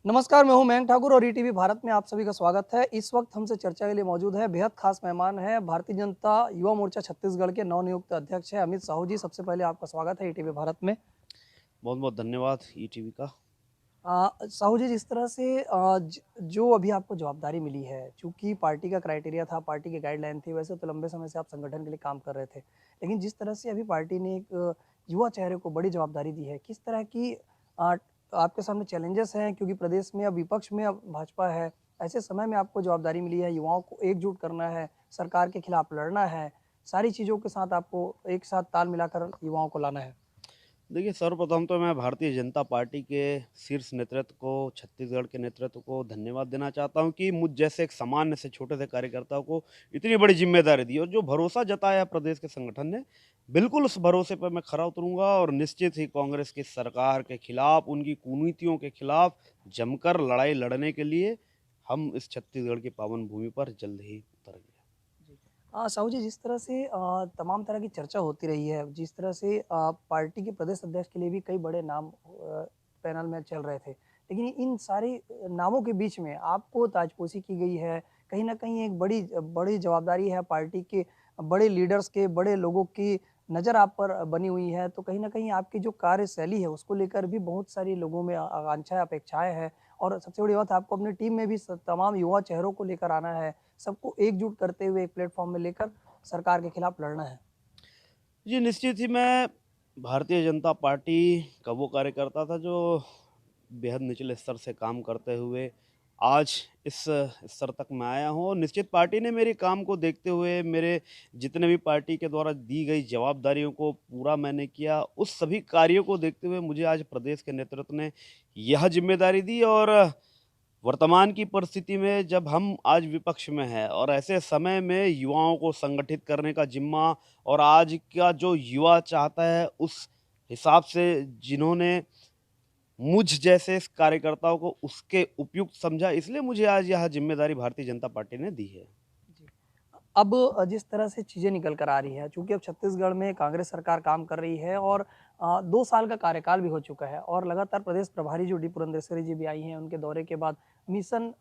नमस्कार, मैं हूं मयंक ठाकुर और ईटीवी भारत में आप सभी का स्वागत है। इस वक्त हमसे चर्चा के लिए मौजूद है बेहद खास मेहमान है भारतीय जनता युवा मोर्चा छत्तीसगढ़ के नवनियुक्त अध्यक्ष है अमित साहू जी। सबसे पहले आपका स्वागत है ईटीवी भारत में। बहुत बहुत धन्यवाद ईटीवी का। साहू जी, जिस तरह से जो अभी आपको जवाबदारी मिली है, चूंकि पार्टी का क्राइटेरिया था, पार्टी की गाइडलाइन थी, वैसे तो लंबे समय से आप संगठन के लिए काम कर रहे थे, लेकिन जिस तरह से अभी पार्टी ने एक युवा चेहरे को बड़ी जवाबदारी दी है, किस तरह की अ, आपके सामने चैलेंजेस हैं? क्योंकि प्रदेश में अब विपक्ष में अब भाजपा है, ऐसे समय में आपको जवाबदारी मिली है, युवाओं को एकजुट करना है, सरकार के खिलाफ लड़ना है, सारी चीज़ों के साथ आपको एक साथ ताल मिलाकर युवाओं को लाना है। देखिए, सर्वप्रथम तो मैं भारतीय जनता पार्टी के शीर्ष नेतृत्व को, छत्तीसगढ़ के नेतृत्व को धन्यवाद देना चाहता हूं कि मुझ जैसे एक सामान्य से छोटे से कार्यकर्ता को इतनी बड़ी जिम्मेदारी दी और जो भरोसा जताया है प्रदेश के संगठन ने, बिल्कुल उस भरोसे पर मैं खरा उतरूंगा और निश्चित ही कांग्रेस की सरकार के खिलाफ, उनकी कुनीतियों के खिलाफ जमकर लड़ाई लड़ने के लिए हम इस छत्तीसगढ़ की पावन भूमि पर जल्द ही उतरेंगे। जी। साहू जी, जिस तरह से तमाम तरह की चर्चा होती रही है, जिस तरह से पार्टी के प्रदेश अध्यक्ष के लिए भी कई बड़े नाम पैनल में चल रहे थे, लेकिन इन सारे नामों के बीच में आपको ताजपोशी की गई है। कहीं न कहीं एक बड़ी बड़ी जवाबदारी है पार्टी के बड़े लीडर्स के, बड़े लोगों की नज़र आप पर बनी हुई है, तो कहीं न कहीं आपकी जो कार्यशैली है, उसको लेकर भी बहुत सारी लोगों में आकांक्षाएँ, अपेक्षाएँ हैं और सबसे बड़ी बात है आपको अपनी टीम में भी तमाम युवा चेहरों को लेकर आना है। सबको एकजुट करते हुए एक प्लेटफॉर्म में लेकर सरकार के खिलाफ लड़ना है। जी, निश्चित ही मैं भारतीय जनता पार्टी का वो कार्यकर्ता था जो बेहद निचले स्तर से काम करते हुए आज इस स्तर तक मैं आया हूँ और निश्चित पार्टी ने मेरे काम को देखते हुए मेरे जितने भी पार्टी के द्वारा दी गई जवाबदारियों को पूरा मैंने किया, उस सभी कार्यों को देखते हुए मुझे आज प्रदेश के नेतृत्व ने यह ज़िम्मेदारी दी और वर्तमान की परिस्थिति में जब हम आज विपक्ष में हैं और ऐसे समय में युवाओं को संगठित करने का जिम्मा और आज का जो युवा चाहता है उस हिसाब से जिन्होंने मुझ जैसे इस कार्यकर्ताओं को उसके उपयुक्त समझा, इसलिए मुझे आज यह जिम्मेदारी भारतीय जनता पार्टी ने दी है। जी। अब जिस तरह से चीज़ें निकल कर आ रही हैं, चूँकि अब छत्तीसगढ़ में कांग्रेस सरकार काम कर रही है और 2 साल का कार्यकाल भी हो चुका है और लगातार प्रदेश प्रभारी जो डी पुरंदेश्वरी जी भी आई हैं, उनके दौरे के बाद मिशन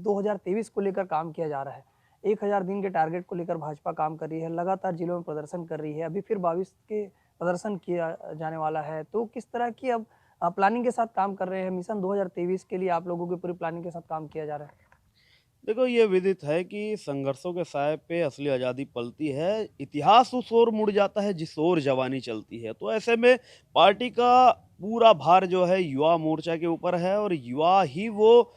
2023 को लेकर काम किया जा रहा है। 1000 दिन के टारगेट को लेकर भाजपा काम कर रही है, लगातार जिलों में प्रदर्शन कर रही है, अभी फिर 22 के प्रदर्शन किया जाने वाला है। तो किस तरह की अब प्लानिंग के साथ काम कर रहे हैं? मिशन 2023 के लिए आप लोगों की पूरी प्लानिंग के साथ काम किया जा रहा है? देखो, ये विदित है कि संघर्षों के साय पे असली आज़ादी पलती है, इतिहास उस ओर मुड़ जाता है जिस ओर जवानी चलती है। तो ऐसे में पार्टी का पूरा भार जो है युवा मोर्चा के ऊपर है और युवा ही वो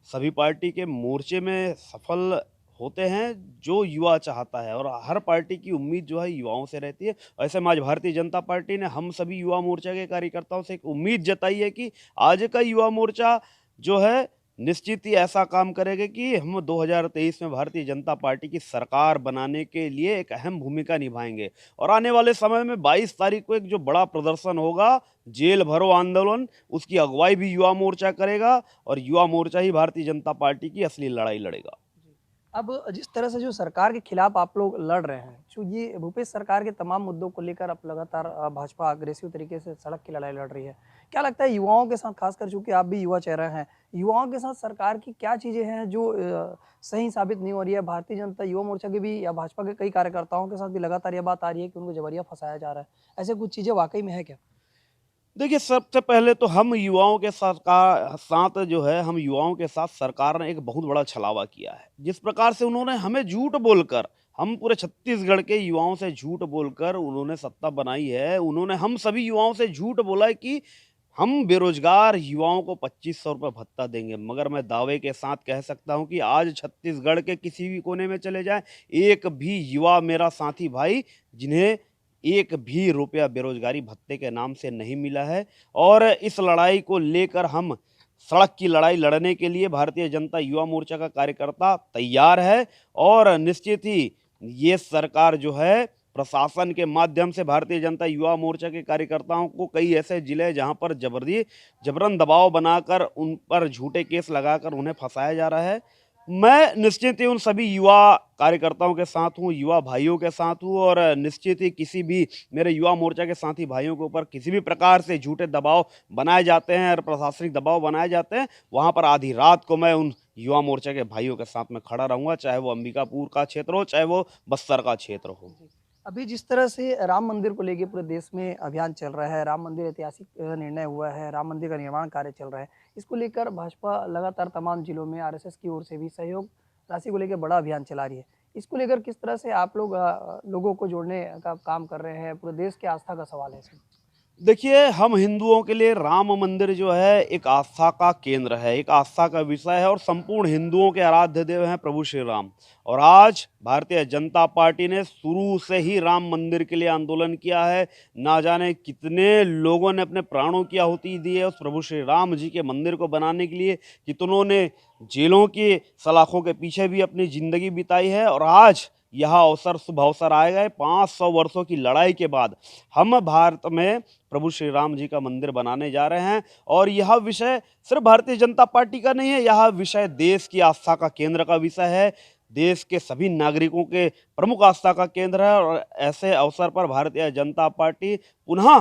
सभी पार्टी के मोर्चे में सफल होते हैं जो युवा चाहता है और हर पार्टी की उम्मीद जो है युवाओं से रहती है। ऐसे में आज भारतीय जनता पार्टी ने हम सभी युवा मोर्चा के कार्यकर्ताओं से एक उम्मीद जताई है कि आज का युवा मोर्चा जो है निश्चित ही ऐसा काम करेगा कि हम 2023 में भारतीय जनता पार्टी की सरकार बनाने के लिए एक अहम भूमिका निभाएंगे और आने वाले समय में 22 तारीख को एक जो बड़ा प्रदर्शन होगा, जेल भरो आंदोलन, उसकी अगुवाई भी युवा मोर्चा करेगा और युवा मोर्चा ही भारतीय जनता पार्टी की असली लड़ाई लड़ेगा। जी। अब जिस तरह से जो सरकार के खिलाफ आप लोग लड़ रहे हैं, जो ये भूपेश सरकार के तमाम मुद्दों को लेकर अब लगातार भाजपा अग्रेसिव तरीके से सड़क की लड़ाई लड़ रही है। क्या लगता है युवाओं के साथ, खासकर चूँकि आप भी युवा चेहरा हैं, युवाओं के साथ सरकार की क्या चीज़ें हैं जो सही साबित नहीं हो रही है? भारतीय जनता युवा मोर्चा के भी या भाजपा के कई कार्यकर्ताओं के साथ भी लगातार ये बात आ रही है कि उनको जबरिया फँसाया जा रहा है। ऐसे कुछ चीज़ें वाक़ई में है क्या? देखिए, सबसे पहले तो हम युवाओं के साथ जो है, हम युवाओं के साथ सरकार ने एक बहुत बड़ा छलावा किया है। जिस प्रकार से उन्होंने हमें झूठ बोलकर, हम पूरे छत्तीसगढ़ के युवाओं से झूठ बोलकर उन्होंने सत्ता बनाई है। उन्होंने हम सभी युवाओं से झूठ बोला है कि हम बेरोज़गार युवाओं को 2500 रुपए भत्ता देंगे। मगर मैं दावे के साथ कह सकता हूँ कि आज छत्तीसगढ़ के किसी भी कोने में चले जाएँ, एक भी युवा मेरा साथी भाई जिन्हें एक भी रुपया बेरोज़गारी भत्ते के नाम से नहीं मिला है और इस लड़ाई को लेकर हम सड़क की लड़ाई लड़ने के लिए भारतीय जनता युवा मोर्चा का कार्यकर्ता तैयार है और निश्चित ही ये सरकार जो है प्रशासन के माध्यम से भारतीय जनता युवा मोर्चा के कार्यकर्ताओं को कई ऐसे जिले हैं जहाँ पर जबरन दबाव बनाकर उन पर झूठे केस लगाकर उन्हें फंसाया जा रहा है। मैं निश्चित ही उन सभी युवा कार्यकर्ताओं के साथ हूँ, युवा भाइयों के साथ हूँ और निश्चित ही किसी भी मेरे युवा मोर्चा के साथी भाइयों के ऊपर किसी भी प्रकार से झूठे दबाव बनाए जाते हैं और प्रशासनिक दबाव बनाए जाते हैं, वहाँ पर आधी रात को मैं उन युवा मोर्चा के भाइयों के साथ में खड़ा रहूँगा, चाहे वो अंबिकापुर का क्षेत्र हो, चाहे वो बस्तर का क्षेत्र हो। जी। अभी जिस तरह से राम मंदिर को लेके पूरे देश में अभियान चल रहा है, राम मंदिर ऐतिहासिक निर्णय हुआ है, राम मंदिर का निर्माण कार्य चल रहा है। इसको लेकर भाजपा लगातार तमाम जिलों में आरएसएस की ओर से भी सहयोग राशि को लेकर बड़ा अभियान चला रही है। इसको लेकर किस तरह से आप लोग लोगों को जोड़ने का काम कर रहे हैं? पूरे देश की आस्था का सवाल है इसमें। देखिए, हम हिंदुओं के लिए राम मंदिर जो है एक आस्था का केंद्र है, एक आस्था का विषय है और संपूर्ण हिंदुओं के आराध्य देव हैं प्रभु श्री राम। और आज भारतीय जनता पार्टी ने शुरू से ही राम मंदिर के लिए आंदोलन किया है। ना जाने कितने लोगों ने अपने प्राणों की आहुति दी है उस प्रभु श्री राम जी के मंदिर को बनाने के लिए, कितनों ने जेलों की सलाखों के पीछे भी अपनी ज़िंदगी बिताई है। और आज यह अवसर, शुभ अवसर आएगा है 500 वर्षों की लड़ाई के बाद हम भारत में प्रभु श्री राम जी का मंदिर बनाने जा रहे हैं। और यह विषय सिर्फ भारतीय जनता पार्टी का नहीं है, यह विषय देश की आस्था का केंद्र का विषय है, देश के सभी नागरिकों के प्रमुख आस्था का केंद्र है। और ऐसे अवसर पर भारतीय जनता पार्टी पुनः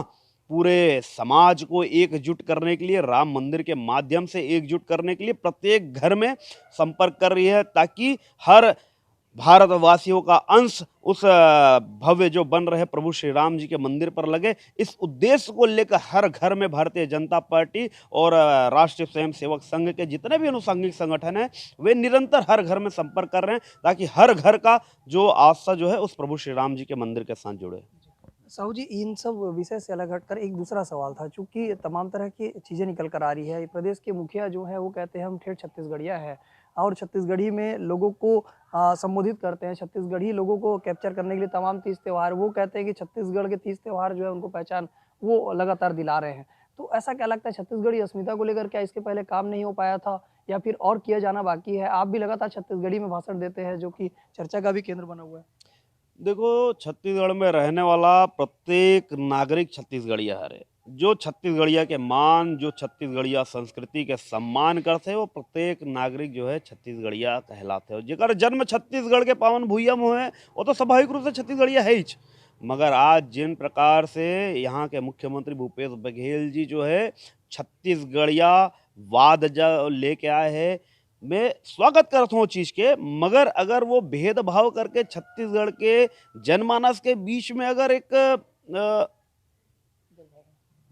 पूरे समाज को एकजुट करने के लिए, राम मंदिर के माध्यम से एकजुट करने के लिए प्रत्येक घर में संपर्क कर रही है, ताकि हर भारतवासियों का अंश उस भव्य जो बन रहे प्रभु श्री राम जी के मंदिर पर लगे। इस उद्देश्य को लेकर हर घर में भारतीय जनता पार्टी और राष्ट्रीय स्वयंसेवक संघ के जितने भी अनुषंगिक संगठन हैं, वे निरंतर हर घर में संपर्क कर रहे हैं, ताकि हर घर का जो आस्था जो है उस प्रभु श्री राम जी के मंदिर के साथ जुड़े। साहू जी, इन सब विषय से अलग हटकर एक दूसरा सवाल था, चूँकि तमाम तरह की चीज़ें निकल कर आ रही है। प्रदेश के मुखिया जो है वो कहते हैं हम ठेठ छत्तीसगढ़िया है और छत्तीसगढ़ी में लोगों को संबोधित करते हैं, छत्तीसगढ़ी लोगों को कैप्चर करने के लिए तमाम तीज त्योहार, वो कहते हैं कि छत्तीसगढ़ के तीज त्योहार जो है उनको पहचान वो लगातार दिला रहे हैं। तो ऐसा क्या लगता है, छत्तीसगढ़ी अस्मिता को लेकर क्या इसके पहले काम नहीं हो पाया था या फिर और किया जाना बाकी है? आप भी लगातार छत्तीसगढ़ी में भाषण देते हैं जो कि चर्चा का भी केंद्र बना हुआ है। देखो, छत्तीसगढ़ में रहने वाला प्रत्येक नागरिक छत्तीसगढ़िया है। जो छत्तीसगढ़िया के मान, जो छत्तीसगढ़िया संस्कृति के सम्मान करते हैं, वो प्रत्येक नागरिक जो है छत्तीसगढ़िया कहलाते हैं। जेकर जन्म छत्तीसगढ़ के पावन भुइयां में है, वो तो स्वाभाविक रूप से छत्तीसगढ़िया है ही। मगर आज जिन प्रकार से यहाँ के मुख्यमंत्री भूपेश बघेल जी जो है छत्तीसगढ़िया वाद जो लेके आए हैं, मैं स्वागत करता हूँ उस चीज़ के। मगर अगर वो भेदभाव करके छत्तीसगढ़ के जनमानस के बीच में अगर एक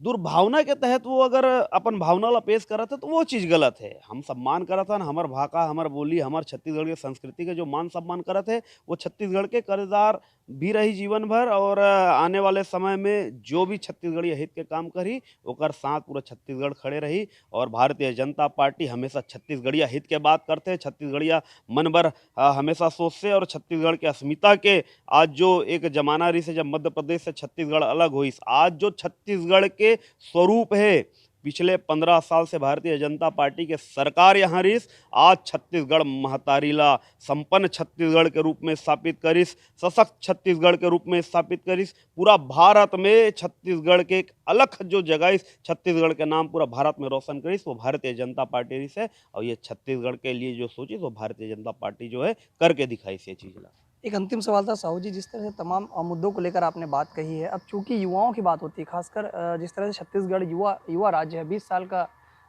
दुर्भावना के तहत वो अगर अपन भावना ला पेश करत है, तो वो चीज़ गलत है। हम सम्मान करत हन, हमर भाषा, हमर बोली, हमर छत्तीसगढ़ के संस्कृति के जो मान सम्मान करत है, वो छत्तीसगढ़ के कर्जदार भी रही जीवन भर। और आने वाले समय में जो भी छत्तीसगढ़ी हित के काम करी, ओकर साथ पूरा छत्तीसगढ़ खड़े रही। और भारतीय जनता पार्टी हमेशा छत्तीसगढ़िया हित के बात करते हैं, छत्तीसगढ़िया मन भर हमेशा सोचते। और छत्तीसगढ़ के अस्मिता के आज जो एक जमाना रही से, जब मध्य प्रदेश से छत्तीसगढ़ अलग हुई, आज जो छत्तीसगढ़ के स्वरूप है, पिछले 15 साल से भारतीय जनता पार्टी के सरकार यहाँ रहीस, आज छत्तीसगढ़ महतारीला संपन्न छत्तीसगढ़ के रूप में स्थापित करिस, सशक्त छत्तीसगढ़ के रूप में स्थापित करिस। पूरा भारत में छत्तीसगढ़ के एक अलग जो जगह, छत्तीसगढ़ के नाम पूरा भारत में रोशन करिस, वो भारतीय जनता पार्टी रही है। और ये छत्तीसगढ़ के लिए जो सोची, वो भारतीय जनता पार्टी जो है करके दिखाई से चीज़ ला। एक अंतिम सवाल था साहू जी, जिस तरह से तमाम मुद्दों को लेकर आपने बात कही है, अब चूँकि युवाओं की बात होती है, खासकर जिस तरह से छत्तीसगढ़ युवा युवा राज्य है, 20 साल का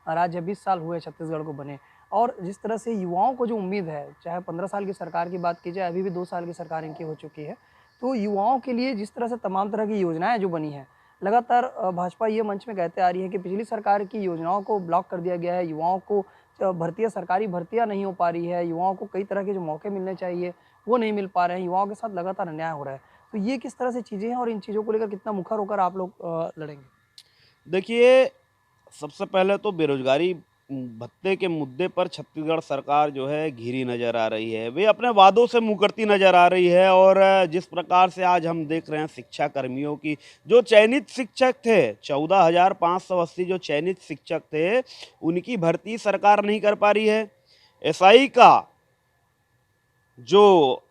राज्य है, 20 साल हुए छत्तीसगढ़ को बने और जिस तरह से युवाओं को जो उम्मीद है, चाहे 15 साल की सरकार की बात की जाए, अभी भी 2 साल की सरकार इनकी हो चुकी है। तो युवाओं के लिए जिस तरह से तमाम तरह की योजनाएँ जो बनी हैं, लगातार भाजपा ये मंच में कहते आ रही है कि पिछली सरकार की योजनाओं को ब्लॉक कर दिया गया है, युवाओं को भर्तियाँ सरकारी भर्तियाँ नहीं हो पा रही है, युवाओं को कई तरह के जो मौके मिलने चाहिए, वो नहीं मिल पा रहे हैं, युवाओं के साथ लगातार अन्याय हो रहा है। तो ये किस तरह से चीज़ें हैं और इन चीज़ों को लेकर कितना मुखर होकर आप लोग लड़ेंगे? देखिए, सबसे पहले तो बेरोजगारी भत्ते के मुद्दे पर छत्तीसगढ़ सरकार जो है घिरी नज़र आ रही है। वे अपने वादों से मुकरती नज़र आ रही है। और जिस प्रकार से आज हम देख रहे हैं शिक्षा कर्मियों की, जो चयनित शिक्षक थे, 14,580 जो चयनित शिक्षक थे, उनकी भर्ती सरकार नहीं कर पा रही है। एसआई का जो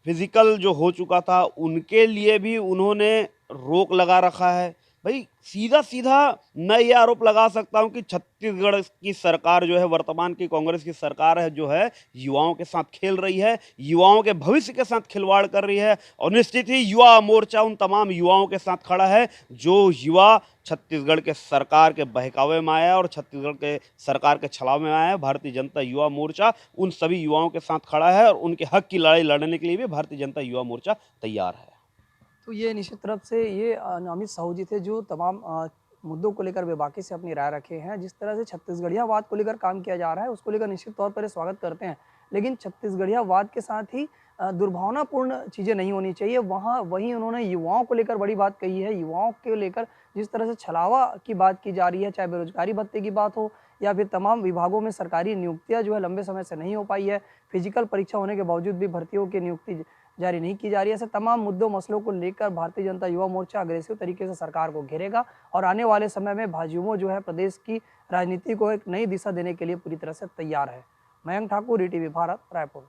फिजिकल जो हो चुका था, उनके लिए भी उन्होंने रोक लगा रखा है। भाई सीधा सीधा मैं ये आरोप लगा सकता हूं कि छत्तीसगढ़ की सरकार जो है, वर्तमान की कांग्रेस की सरकार है जो है, युवाओं के साथ खेल रही है, युवाओं के भविष्य के साथ खिलवाड़ कर रही है। और निश्चित ही युवा मोर्चा उन तमाम युवाओं के साथ खड़ा है जो युवा छत्तीसगढ़ के सरकार के बहकावे में आया और छत्तीसगढ़ के सरकार के छलावे में आया है। भारतीय जनता युवा मोर्चा उन सभी युवाओं के साथ खड़ा है और उनके हक की लड़ाई लड़ने के लिए भी भारतीय जनता युवा मोर्चा तैयार है। तो ये निश्चित रूप से ये अमित साहू जी थे जो तमाम मुद्दों को लेकर बेबाकी से अपनी राय रखे हैं। जिस तरह से छत्तीसगढ़ियावाद को लेकर काम किया जा रहा है उसको लेकर निश्चित तौर पर ये स्वागत करते हैं। लेकिन छत्तीसगढ़ियावाद के साथ ही दुर्भावनापूर्ण चीज़ें नहीं होनी चाहिए। वहीं उन्होंने युवाओं को लेकर बड़ी बात कही है। युवाओं को लेकर जिस तरह से छलावा की बात की जा रही है, चाहे बेरोजगारी भत्ते की बात हो या फिर तमाम विभागों में सरकारी नियुक्तियाँ जो है लंबे समय से नहीं हो पाई है। फिजिकल परीक्षा होने के बावजूद भी भर्तियों की नियुक्ति जारी नहीं की जा रही है। ऐसे तमाम मुद्दों मसलों को लेकर भारतीय जनता युवा मोर्चा अग्रेसिव तरीके से सरकार को घेरेगा और आने वाले समय में भाजयुमो जो है प्रदेश की राजनीति को एक नई दिशा देने के लिए पूरी तरह से तैयार है। मयंक ठाकुर, ईटीवी भारत, रायपुर।